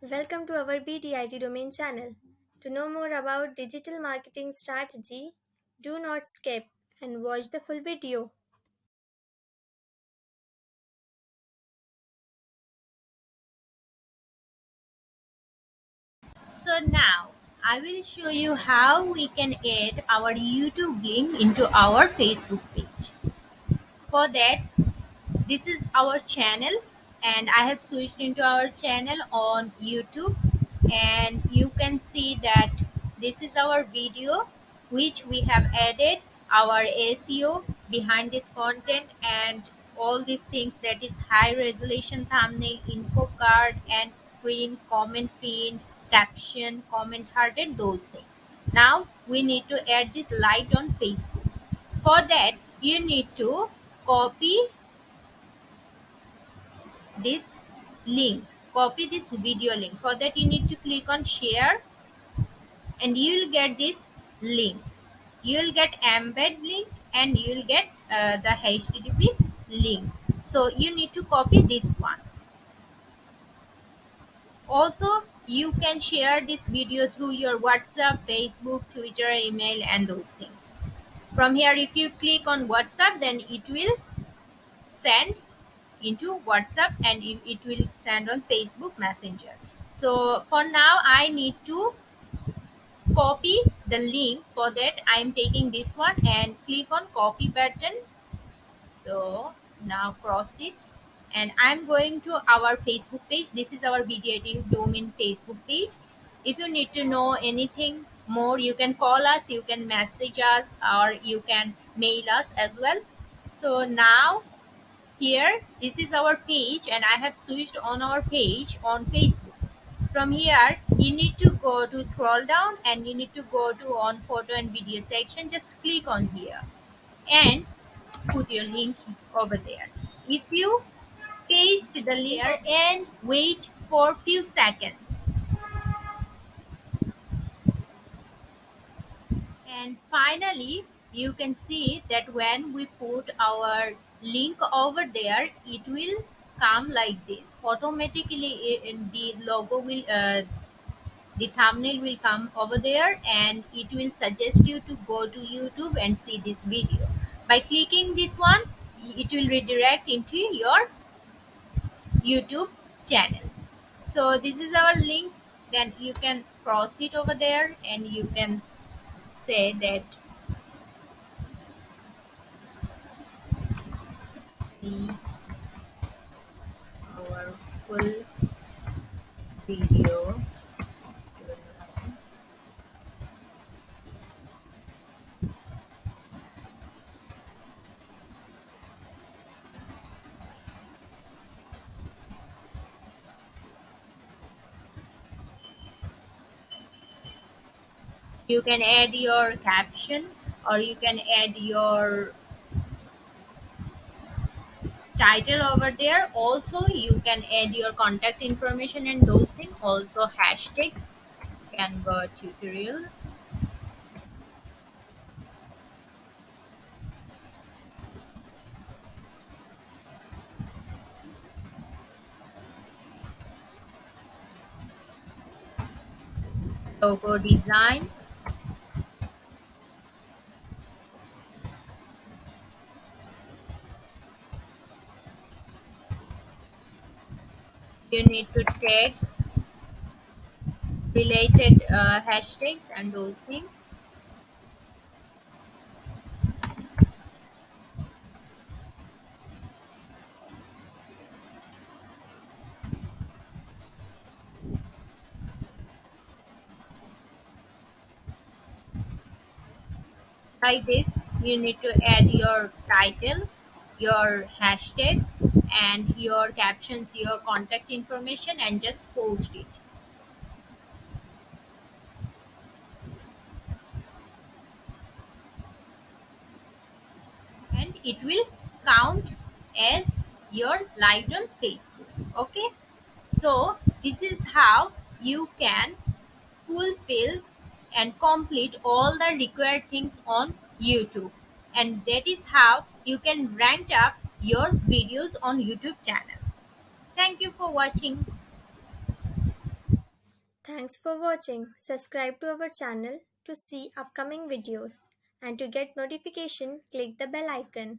Welcome to our BDIT domain channel. To know more about digital marketing strategy, do not skip and watch the full video. So now I will show you how we can add our YouTube link into our Facebook page. For that, this is our channel and I have switched into our channel on YouTube, and you can see that this is our video which we have added our SEO behind this content and all these things, that is high resolution thumbnail, info card and screen, comment pinned, caption, comment hearted, those things. Now we need to add this light on Facebook. For that, you need to copy this link, copy this video link. For that, you need to click on share and you will get this link. You will get embed link and you will get the http link. So you need to copy this one. Also, you can share this video through your WhatsApp, Facebook, Twitter, email and those things. From here, if you click on WhatsApp, then it will send into WhatsApp and it will send on Facebook Messenger. So for now, I need to copy the link. For that, I am taking this one and click on copy button. So now cross it and I'm going to our Facebook page. This is our BDIT domain Facebook page. If you need to know anything more, you can call us, you can message us, or you can mail us as well. So now here, this is our page and I have switched on our page on Facebook. From here, you need to go to scroll down and you need to go to on photo and video section. Just click on here and put your link over there. If you paste the link and wait for few seconds, and finally, you can see that when we put our link over there, it will come like this. Automatically, the logo will, the thumbnail will come over there and it will suggest you to go to YouTube and see this video. By clicking this one, it will redirect into your YouTube channel. So this is our link. Then you can cross it over there and you can say that see our full video. You can add your caption or you can add your title over there. Also, you can add your contact information and those things. Also, hashtags, Canva tutorial, logo design. You need to tag related hashtags and those things. Like this, you need to add your title, your hashtags and your captions, your contact information, and just post it. And it will count as your liked on Facebook. Okay, so this is how you can fulfill and complete all the required things on YouTube, and that is how you can rank up your videos on YouTube channel. Thank you for watching. Thanks for watching. Subscribe to our channel to see upcoming videos and to get notification click the bell icon.